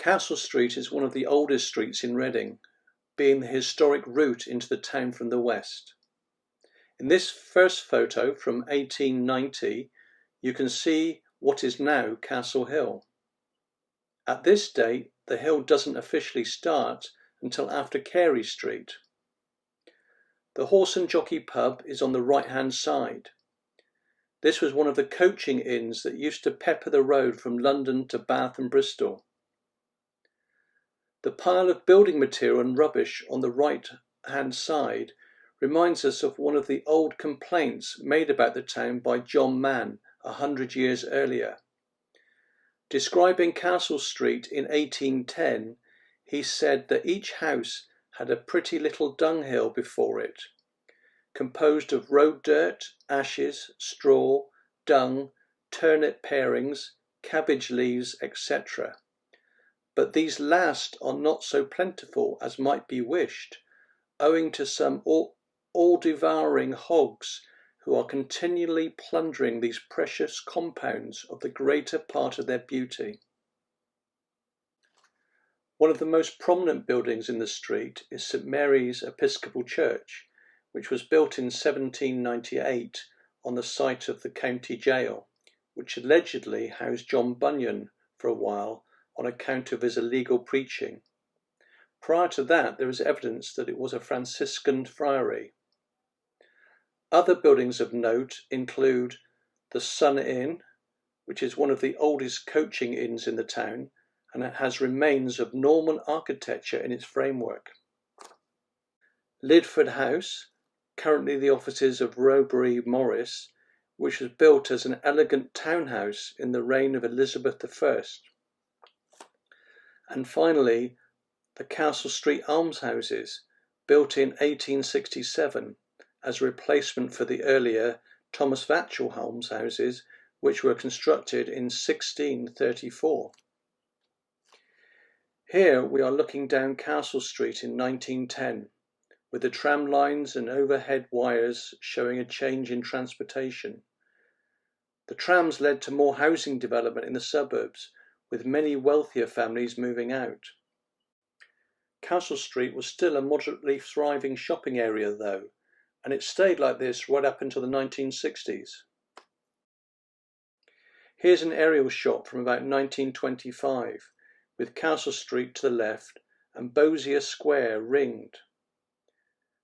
Castle Street is one of the oldest streets in Reading, being the historic route into the town from the west. In this first photo from 1890, you can see what is now Castle Hill. At this date, the hill doesn't officially start until after Carey Street. The Horse and Jockey pub is on the right-hand side. This was one of the coaching inns that used to pepper the road from London to Bath and Bristol. The pile of building material and rubbish on the right-hand side reminds us of one of the old complaints made about the town by John Mann 100 years earlier. Describing Castle Street in 1810, he said that each house had a pretty little dunghill before it, composed of road dirt, ashes, straw, dung, turnip parings, cabbage leaves, etc. But these last are not so plentiful as might be wished, owing to some all-devouring hogs who are continually plundering these precious compounds of the greater part of their beauty. One of the most prominent buildings in the street is St Mary's Episcopal Church, which was built in 1798 on the site of the county jail, which allegedly housed John Bunyan for a while on account of his illegal preaching. Prior to that, there is evidence that it was a Franciscan friary. Other buildings of note include the Sun Inn, which is one of the oldest coaching inns in the town, and it has remains of Norman architecture in its framework. Lidford House, currently the offices of Rowberry Morris, which was built as an elegant townhouse in the reign of Elizabeth I. And finally, the Castle Street almshouses, built in 1867 as a replacement for the earlier Thomas Vatchell almshouses, which were constructed in 1634. Here we are looking down Castle Street in 1910, with the tram lines and overhead wires showing a change in transportation. The trams led to more housing development in the suburbs, with many wealthier families moving out. Castle Street was still a moderately thriving shopping area though, and it stayed like this right up until the 1960s. Here's an aerial shot from about 1925, with Castle Street to the left and Bowsier Square ringed.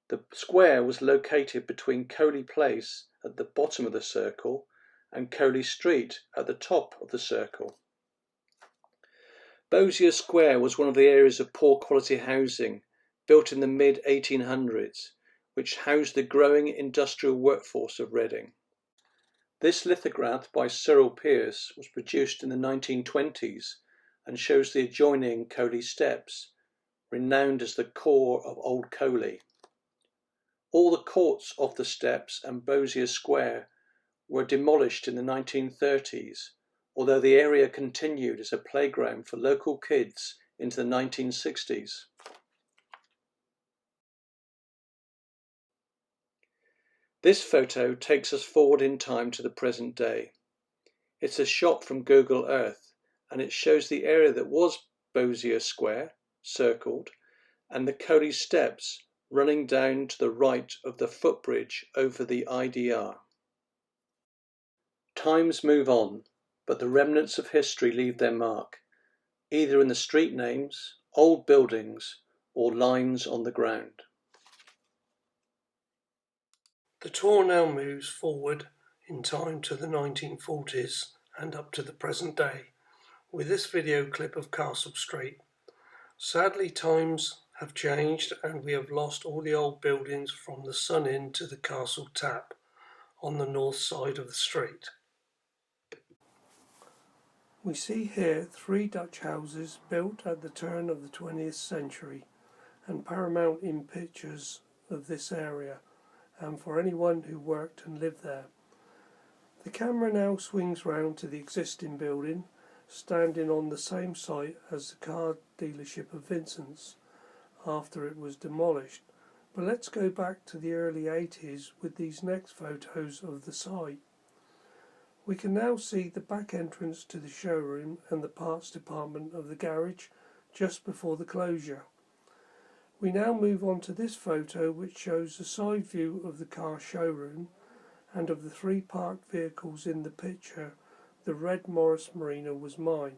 The square was located between Coley Place at the bottom of the circle and Coley Street at the top of the circle. Bowsier Square was one of the areas of poor quality housing built in the mid-1800s, which housed the growing industrial workforce of Reading. This lithograph by Cyril Pearce was produced in the 1920s and shows the adjoining Coley Steps, renowned as the core of Old Coley. All the courts of the Steps and Bowsier Square were demolished in the 1930s, although the area continued as a playground for local kids into the 1960s. This photo takes us forward in time to the present day. It's a shot from Google Earth, and it shows the area that was Bowsier Square, circled, and the Coley Steps running down to the right of the footbridge over the IDR. Times move on, but the remnants of history leave their mark, either in the street names, old buildings, or lines on the ground. The tour now moves forward in time to the 1940s and up to the present day, with this video clip of Castle Street. Sadly, times have changed and we have lost all the old buildings from the Sun Inn to the Castle Tap on the north side of the street. We see here 3 Dutch houses built at the turn of the 20th century and paramount in pictures of this area and for anyone who worked and lived there. The camera now swings round to the existing building, standing on the same site as the car dealership of Vincent's after it was demolished. But let's go back to the early 80s with these next photos of the site. We can now see the back entrance to the showroom and the parts department of the garage just before the closure. We now move on to this photo, which shows a side view of the car showroom and of the 3 parked vehicles in the picture. The red Morris Marina was mine.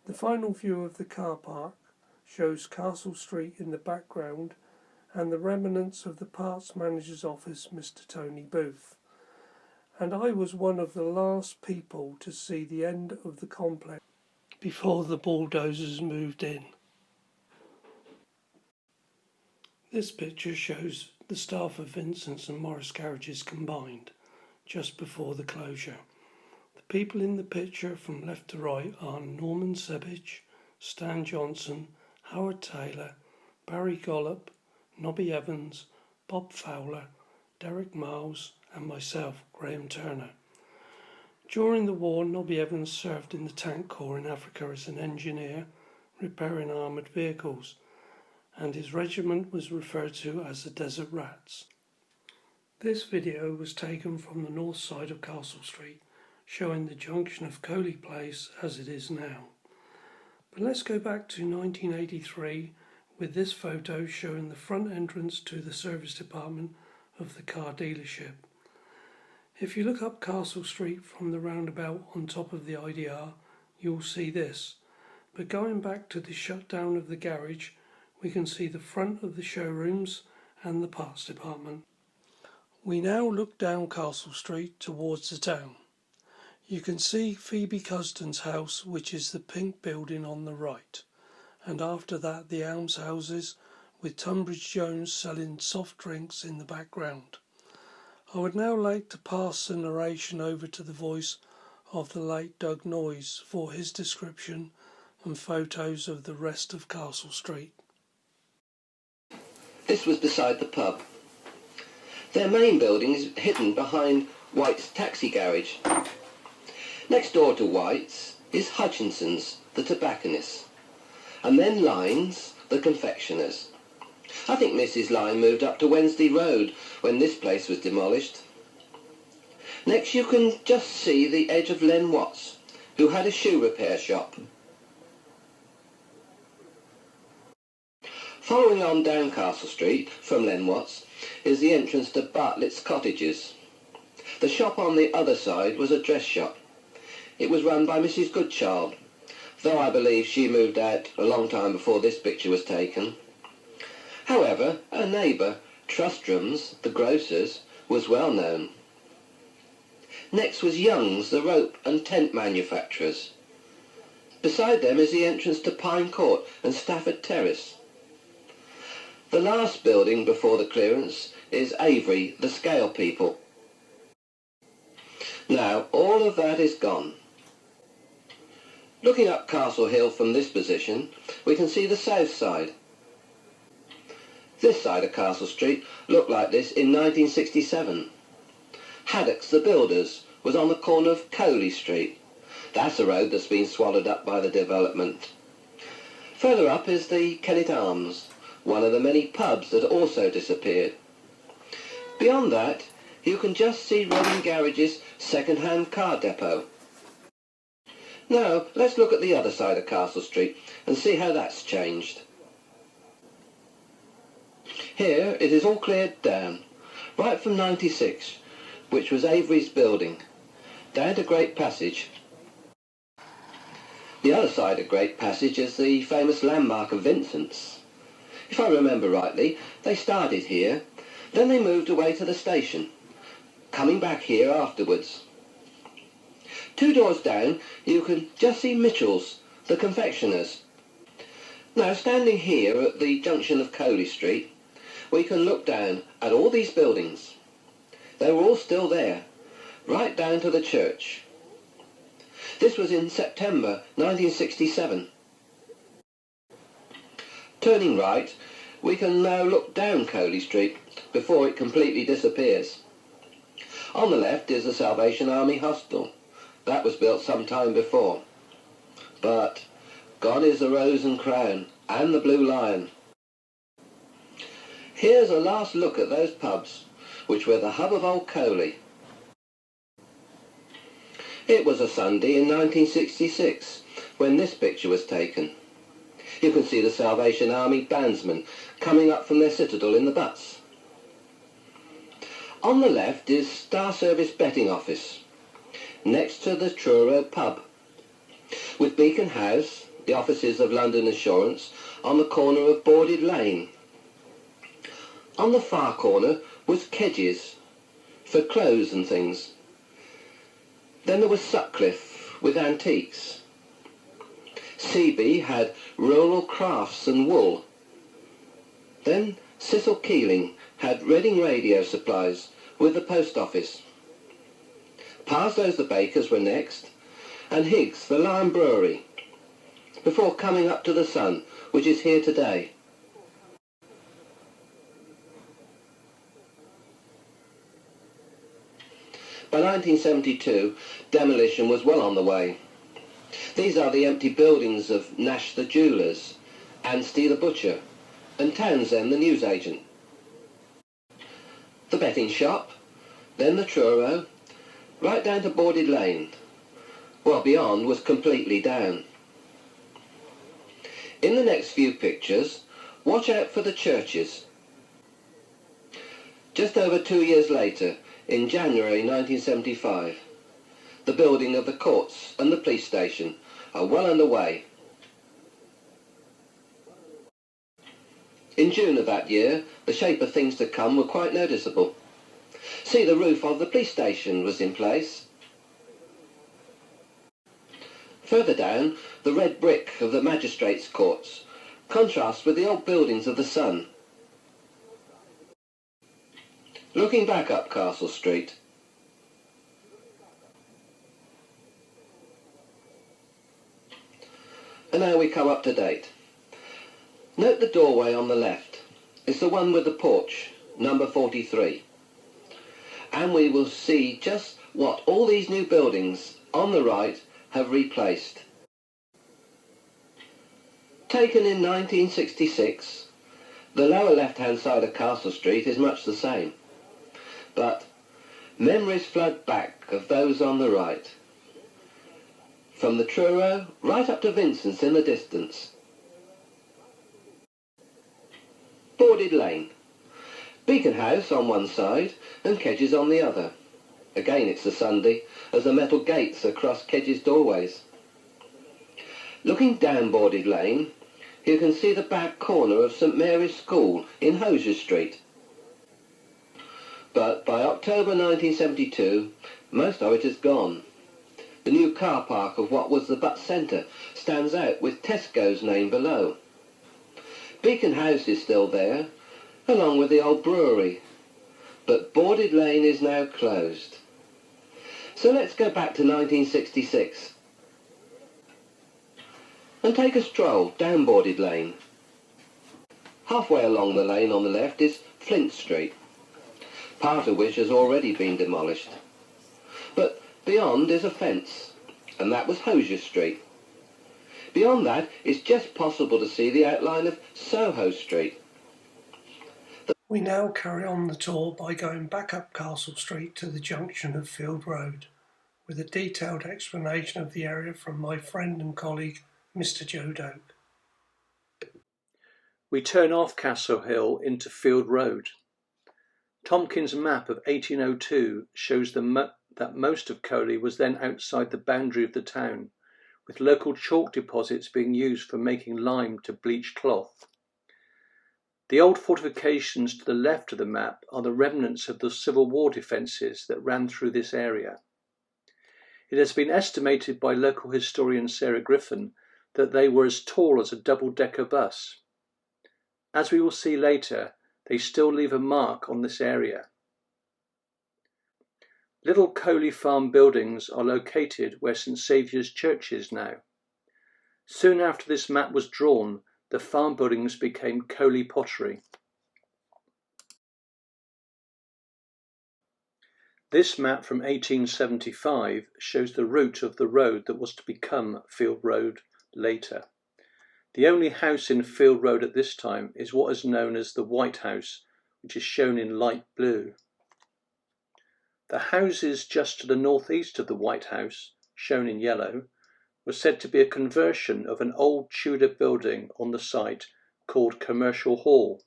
The final view of the car park shows Castle Street in the background and the remnants of the parts manager's office, Mr. Tony Booth. And I was one of the last people to see the end of the complex before the bulldozers moved in. This picture shows the staff of Vincent's and Morris garages combined, just before the closure. The people in the picture from left to right are Norman Sebich, Stan Johnson, Howard Taylor, Barry Gollop, Nobby Evans, Bob Fowler, Derek Miles and myself, Graham Turner. During the war, Nobby Evans served in the Tank Corps in Africa as an engineer, repairing armoured vehicles, and his regiment was referred to as the Desert Rats. This video was taken from the north side of Castle Street, showing the junction of Coley Place as it is now. But let's go back to 1983 with this photo showing the front entrance to the service department of the car dealership. If you look up Castle Street from the roundabout on top of the IDR, you'll see this. But going back to the shutdown of the garage, we can see the front of the showrooms and the parts department. We now look down Castle Street towards the town. You can see Phoebe Custon's house, which is the pink building on the right, and after that the almshouses with Tunbridge Jones selling soft drinks in the background. I would now like to pass the narration over to the voice of the late Doug Noyes for his description and photos of the rest of Castle Street. This was beside the pub. Their main building is hidden behind White's taxi garage. Next door to White's is Hutchinson's, the tobacconist, and then Lyne's, the confectioner's. I think Mrs. Lyne moved up to Wednesday Road when this place was demolished. Next you can just see the edge of Len Watts, who had a shoe repair shop. Following on down Castle Street from Len Watts is the entrance to Bartlett's Cottages. The shop on the other side was a dress shop. It was run by Mrs. Goodchild, though I believe she moved out a long time before this picture was taken. However, her neighbour, Trustrom's, the grocer's, was well known. Next was Young's, the rope and tent manufacturers. Beside them is the entrance to Pine Court and Stafford Terrace. The last building before the clearance is Avery, the scale people. Now, all of that is gone. Looking up Castle Hill from this position, we can see the south side. This side of Castle Street looked like this in 1967. Haddock's, the builders, was on the corner of Coley Street. That's a road that's been swallowed up by the development. Further up is the Kennet Arms, one of the many pubs that also disappeared. Beyond that, you can just see Reading Garage's second-hand car depot. Now, let's look at the other side of Castle Street and see how that's changed. Here it is all cleared down, right from 96, which was Avery's building, down to Great Passage. The other side of Great Passage is the famous landmark of Vincent's. If I remember rightly, they started here, then they moved away to the station, coming back here afterwards. 2 doors down, you can just see Mitchell's, the confectioners. Now, standing here at the junction of Coley Street, we can look down at all these buildings. They were all still there, right down to the church. This was in September 1967. Turning right, we can now look down Coley Street before it completely disappears. On the left is the Salvation Army Hostel. That was built some time before. But gone is the Rose and Crown and the Blue Lion. Here's a last look at those pubs, which were the hub of Old Coley. It was a Sunday in 1966 when this picture was taken. You can see the Salvation Army bandsmen coming up from their citadel in the butts. On the left is Star Service betting office, next to the Truro pub, with Beacon House, the offices of London Assurance, on the corner of Boarded Lane. On the far corner was Kedges, for clothes and things. Then there was Sutcliffe, with antiques. Seaby had rural crafts and wool. Then Cecil Keeling had Reading radio supplies with the post office. Parslows the bakers were next, and Higgs the Lion Brewery, before coming up to the Sun, which is here today. By 1972, demolition was well on the way. These are the empty buildings of Nash the Jewellers, Anstey the Butcher, and Townsend the newsagent. The betting shop, then the Truro, right down to Boarded Lane, while beyond was completely down. In the next few pictures, watch out for the churches. Just over 2 years later, in January 1975, the building of the courts and the police station are well underway. In June of that year, the shape of things to come were quite noticeable. See, the roof of the police station was in place. Further down, the red brick of the magistrates' courts contrasts with the old buildings of the Sun. Looking back up Castle Street, and now we come up to date. Note the doorway on the left. It's the one with the porch, number 43. And we will see just what all these new buildings on the right have replaced. Taken in 1966, the lower left-hand side of Castle Street is much the same. But memories flood back of those on the right. From the Truro right up to Vincent's in the distance. Boarded Lane. Beacon House on one side and Kedges on the other. Again it's a Sunday, as the metal gates across Kedges doorways. Looking down Boarded Lane, you can see the back corner of St Mary's School in Hosier Street. But by October 1972, most of it is gone. The new car park of what was the Butt Centre stands out with Tesco's name below. Beacon House is still there, along with the old brewery, but Boarded Lane is now closed. So let's go back to 1966 and take a stroll down Boarded Lane. Halfway along the lane on the left is Flint Street, part of which has already been demolished. But beyond is a fence, and that was Hosier Street. Beyond that, it's just possible to see the outline of Soho Street. We now carry on the tour by going back up Castle Street to the junction of Field Road, with a detailed explanation of the area from my friend and colleague, Mr. Joe Doak. We turn off Castle Hill into Field Road. Tomkins' map of 1802 shows that most of Coley was then outside the boundary of the town, with local chalk deposits being used for making lime to bleach cloth. The old fortifications to the left of the map are the remnants of the Civil War defences that ran through this area. It has been estimated by local historian Sarah Griffin that they were as tall as a double-decker bus. As we will see later, they still leave a mark on this area. Little Coley Farm buildings are located where St Saviour's Church is now. Soon after this map was drawn, the farm buildings became Coley Pottery. This map from 1875 shows the route of the road that was to become Field Road later. The only house in Field Road at this time is what is known as the White House, which is shown in light blue. The houses just to the northeast of the White House, shown in yellow, was said to be a conversion of an old Tudor building on the site called Commercial Hall.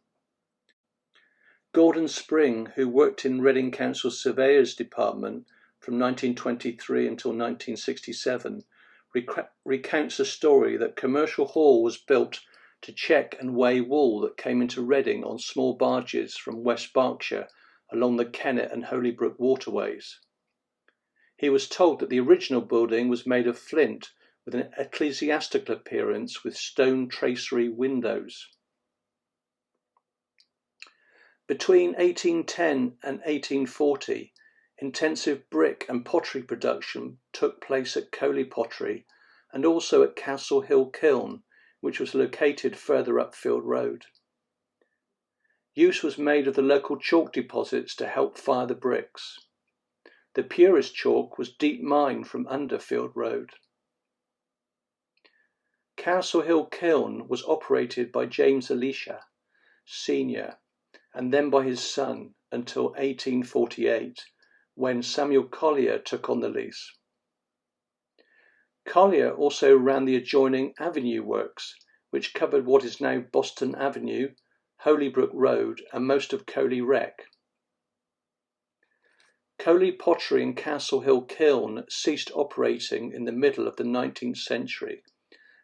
Gordon Spring, who worked in Reading Council Surveyors Department from 1923 until 1967, recounts a story that Commercial Hall was built to check and weigh wool that came into Reading on small barges from West Berkshire along the Kennet and Holybrook waterways. He was told that the original building was made of flint with an ecclesiastical appearance with stone tracery windows. Between 1810 and 1840, intensive brick and pottery production took place at Coley Pottery and also at Castle Hill Kiln, which was located further up Field Road. Use was made of the local chalk deposits to help fire the bricks. The purest chalk was deep mined from under Field Road. Castle Hill Kiln was operated by James Elisha, Sr., and then by his son until 1848, when Samuel Collier took on the lease. Collier also ran the adjoining Avenue Works, which covered what is now Boston Avenue, Holybrook Road, and most of Coley Wreck. Coley Pottery and Castle Hill Kiln ceased operating in the middle of the 19th century,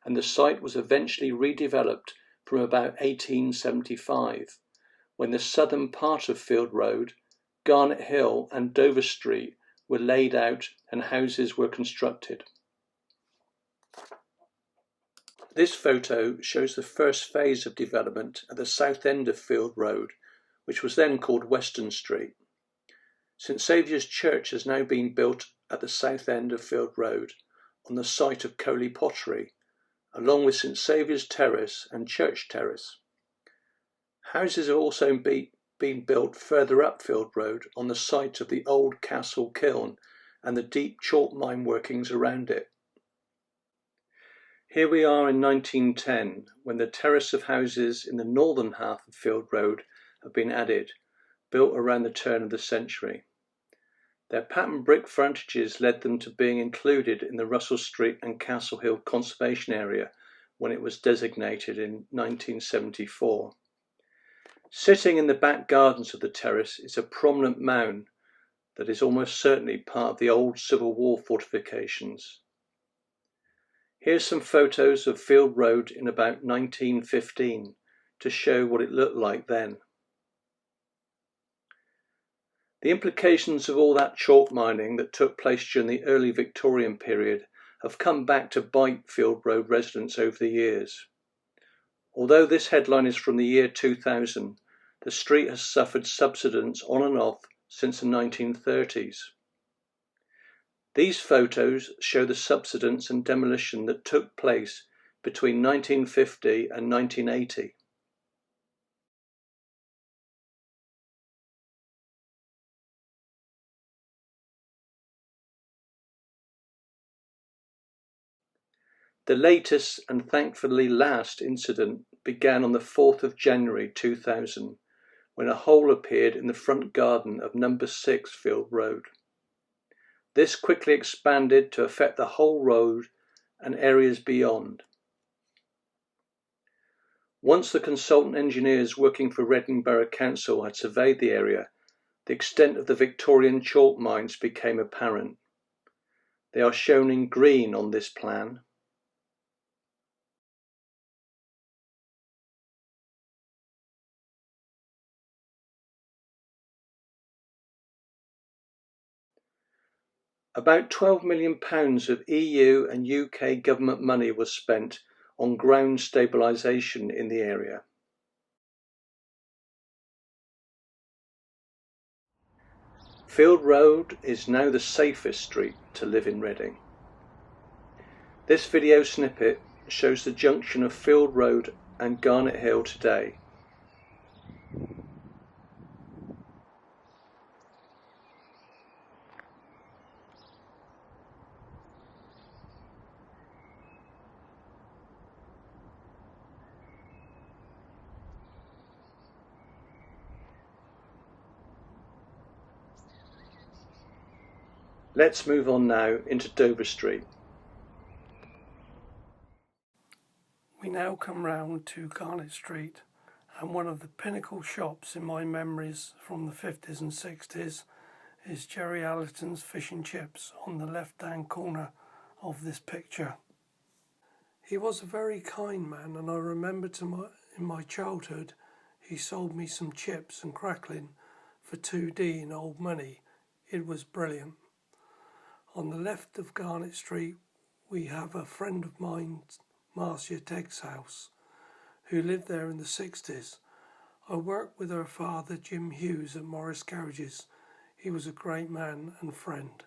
and the site was eventually redeveloped from about 1875, when the southern part of Field Road, Garnet Hill and Dover Street were laid out and houses were constructed. This photo shows the first phase of development at the south end of Field Road, which was then called Weston Street. St Saviour's Church has now been built at the south end of Field Road on the site of Coley Pottery, along with St Saviour's Terrace and Church Terrace. Houses have also been built further up Field Road on the site of the old Castle Kiln and the deep chalk mine workings around it. Here we are in 1910, when the terrace of houses in the northern half of Field Road have been added, built around the turn of the century. Their patterned brick frontages led them to being included in the Russell Street and Castle Hill Conservation Area when it was designated in 1974. Sitting in the back gardens of the terrace is a prominent mound that is almost certainly part of the old Civil War fortifications. Here's some photos of Field Road in about 1915 to show what it looked like then. The implications of all that chalk mining that took place during the early Victorian period have come back to bite Field Road residents over the years. Although this headline is from the year 2000, the street has suffered subsidence on and off since the 1930s. These photos show the subsidence and demolition that took place between 1950 and 1980. The latest and thankfully last incident began on the 4th of January 2000, when a hole appeared in the front garden of number 6 Field Road. This quickly expanded to affect the whole road and areas beyond. Once the consultant engineers working for Reading Borough Council had surveyed the area, the extent of the Victorian chalk mines became apparent. They are shown in green on this plan. About £12 million of EU and UK government money was spent on ground stabilisation in the area. Field Road is now the safest street to live in Reading. This video snippet shows the junction of Field Road and Garnet Hill today. Let's move on now into Dover Street. now come round to Garnet Street, and one of the pinnacle shops in my memories from the 50s and 60s is Jerry Allerton's Fish and Chips on the left-hand corner of this picture. He was a very kind man, and I remember in my childhood he sold me some chips and crackling for 2D in old money. It was brilliant. On the left of Garnet Street we have a friend of mine, Marcia Tegg's house, who lived there in the 60s. I worked with her father, Jim Hughes, at Morris Garages. He was a great man and friend.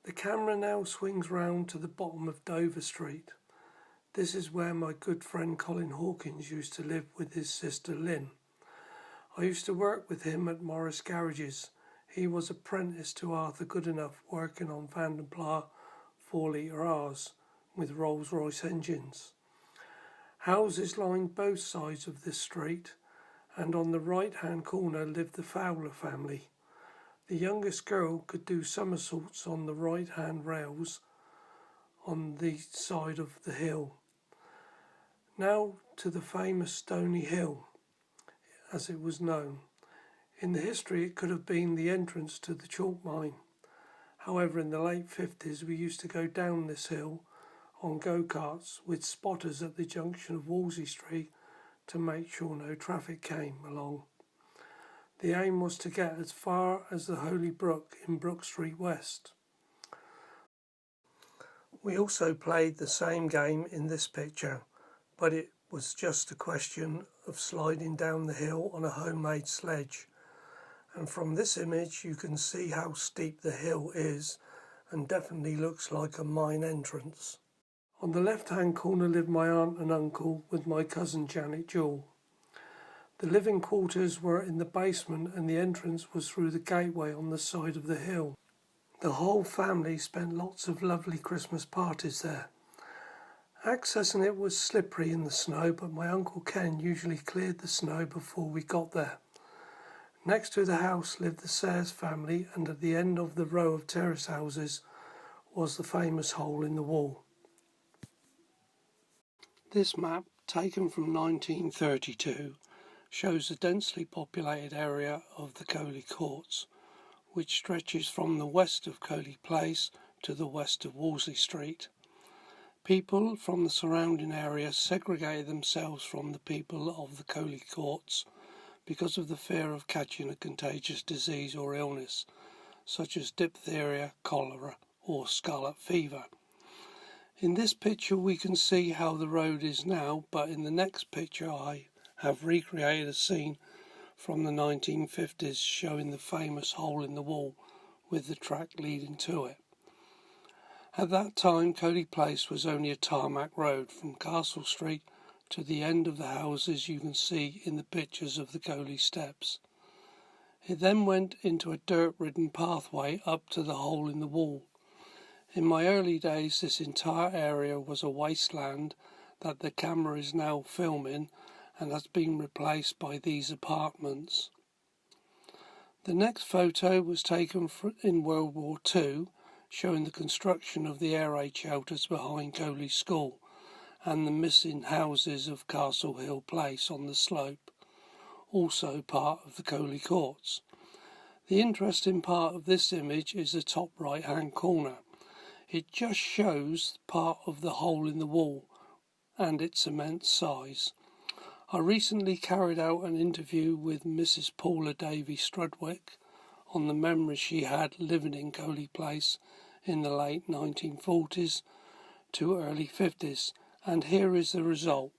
The camera now swings round to the bottom of Dover Street. This is where my good friend Colin Hawkins used to live with his sister Lynn. I used to work with him at Morris Garages. He was apprentice to Arthur Goodenough, working on Van den Pla 4-litre R's with Rolls-Royce engines. Houses lined both sides of this street, and on the right-hand corner lived the Fowler family. The youngest girl could do somersaults on the right-hand rails on the side of the hill. Now to the famous Stony Hill, as it was known. In the history it could have been the entrance to the chalk mine. However, in the late 50s we used to go down this hill on go-karts with spotters at the junction of Wolsey Street to make sure no traffic came along. The aim was to get as far as the Holy Brook in Brook Street West. We also played the same game in this picture, but it was just a question of sliding down the hill on a homemade sledge. And from this image you can see how steep the hill is, and definitely looks like a mine entrance. On the left-hand corner lived my aunt and uncle with my cousin Janet Jewell. The living quarters were in the basement, and the entrance was through the gateway on the side of the hill. The whole family spent lots of lovely Christmas parties there. Accessing it was slippery in the snow, but my Uncle Ken usually cleared the snow before we got there. Next to the house lived the Sayers family, and at the end of the row of terrace houses was the famous hole in the wall. This map, taken from 1932, shows the densely populated area of the Coley Courts, which stretches from the west of Coley Place to the west of Wolsey Street. People from the surrounding area segregated themselves from the people of the Coley Courts because of the fear of catching a contagious disease or illness, such as diphtheria, cholera, or scarlet fever. In this picture we can see how the road is now, but in the next picture I have recreated a scene from the 1950s showing the famous hole in the wall with the track leading to it. At that time, Coley Place was only a tarmac road from Castle Street to the end of the houses you can see in the pictures of the Coley Steps. It then went into a dirt-ridden pathway up to the hole in the wall. In my early days, this entire area was a wasteland that the camera is now filming and has been replaced by these apartments. The next photo was taken in World War II, showing the construction of the air raid shelters behind Coley School and the missing houses of Castle Hill Place on the slope, also part of the Coley Courts. The interesting part of this image is the top right-hand corner. It just shows part of the hole in the wall and its immense size. I recently carried out an interview with Mrs. Paula Davy Strudwick on the memories she had living in Coley Place in the late 1940s to early 50s, and here is the result.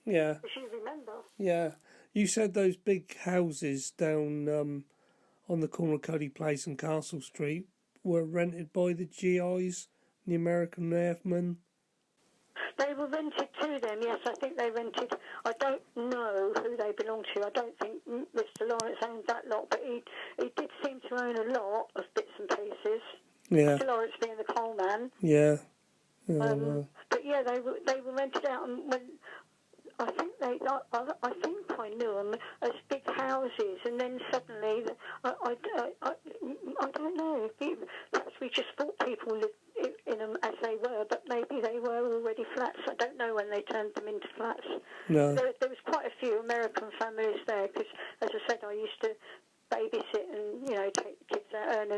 Yeah. She remember. Yeah. You said those big houses down on the corner of Coley Place and Castle Street were rented by the GIs, the American Airmen. They were rented to them, yes. I think they rented. I don't know who they belonged to. I don't think Mr. Lawrence owned that lot, but he did seem to own a lot of bits and pieces. Yeah. Mr. Lawrence being the coal man. Yeah. But yeah, they were rented out, and when I think I knew them as big houses, and then suddenly I don't know. Perhaps we just thought people lived in them as they were, but maybe they were already flats. I don't know when they turned them into flats. No. There was quite a few American families there because, as I said, I used to babysit and, take kids out,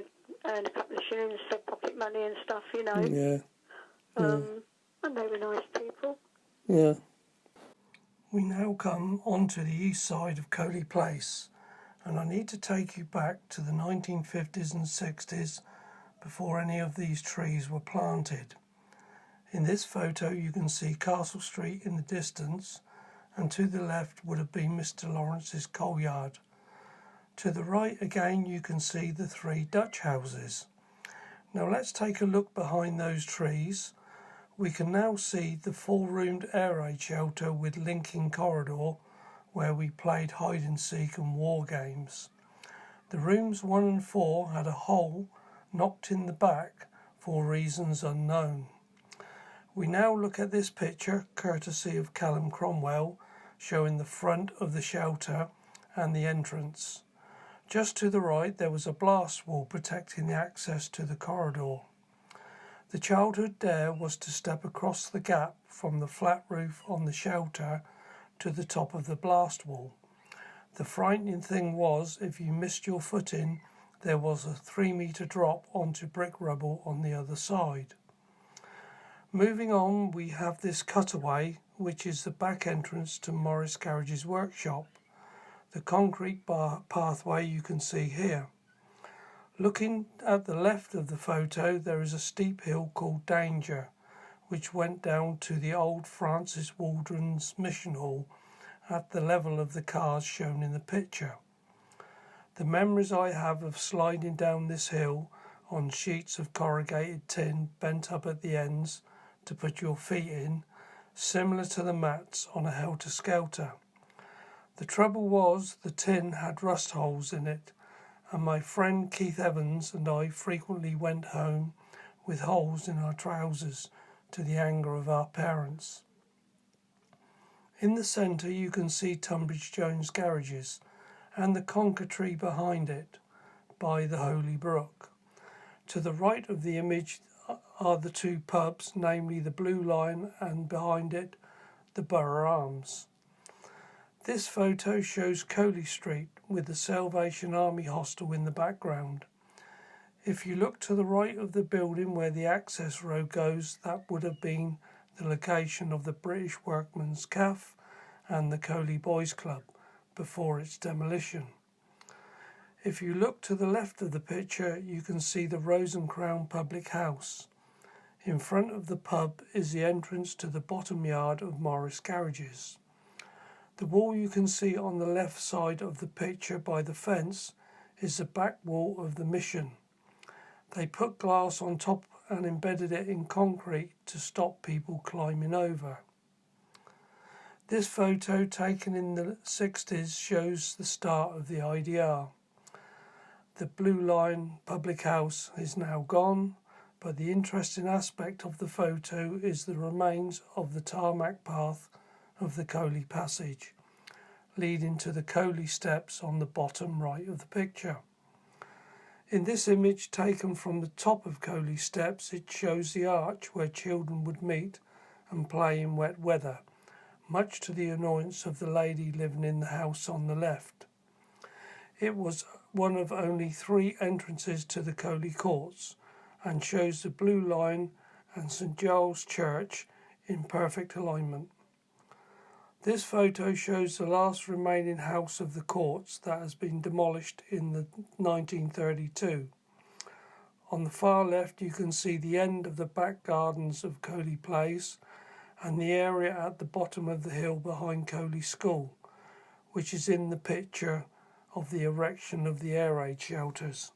earn a couple of shillings for pocket money and stuff, Yeah. And they were nice people. Yeah. We now come onto the east side of Coley Place, and I need to take you back to the 1950s and 60s before any of these trees were planted. In this photo you can see Castle Street in the distance, and to the left would have been Mr. Lawrence's coal yard. To the right again you can see the 3 Dutch houses. Now let's take a look behind those trees. We can now see the 4-roomed air raid shelter with linking corridor where we played hide and seek and war games. The rooms 1 and 4 had a hole knocked in the back for reasons unknown. We now look at this picture, courtesy of Callum Cromwell, showing the front of the shelter and the entrance. Just to the right there was a blast wall protecting the access to the corridor. The childhood dare was to step across the gap from the flat roof on the shelter to the top of the blast wall. The frightening thing was, if you missed your footing, there was a 3-metre drop onto brick rubble on the other side. Moving on, we have this cutaway, which is the back entrance to Morris Garage's workshop. The concrete pathway you can see here. Looking at the left of the photo, there is a steep hill called Danger, which went down to the old Francis Waldron's Mission Hall at the level of the cars shown in the picture. The memories I have of sliding down this hill on sheets of corrugated tin bent up at the ends to put your feet in, similar to the mats on a helter-skelter. The trouble was the tin had rust holes in it, and my friend Keith Evans and I frequently went home with holes in our trousers, to the anger of our parents. In the centre you can see Tunbridge Jones Garages and the conker tree behind it by the Holy Brook. To the right of the image are the 2 pubs, namely the Blue Lion and behind it the Borough Arms. This photo shows Coley Street with the Salvation Army hostel in the background. If you look to the right of the building where the access road goes, that would have been the location of the British Workmen's Cafe and the Coley Boys Club before its demolition. If you look to the left of the picture, you can see the Rose and Crown Public House. In front of the pub is the entrance to the bottom yard of Morris Garages. The wall you can see on the left side of the picture by the fence is the back wall of the mission. They put glass on top and embedded it in concrete to stop people climbing over. This photo, taken in the 60s, shows the start of the IDR. The Blue Lion Public House is now gone, but the interesting aspect of the photo is the remains of the tarmac path of the Coley Passage, leading to the Coley Steps on the bottom right of the picture. In this image taken from the top of Coley Steps, it shows the arch where children would meet and play in wet weather, much to the annoyance of the lady living in the house on the left. It was one of only 3 entrances to the Coley Courts and shows the Blue Lion and St Giles Church in perfect alignment. This photo shows the last remaining house of the courts that has been demolished in 1932. On the far left you can see the end of the back gardens of Coley Place and the area at the bottom of the hill behind Coley School, which is in the picture of the erection of the air raid shelters.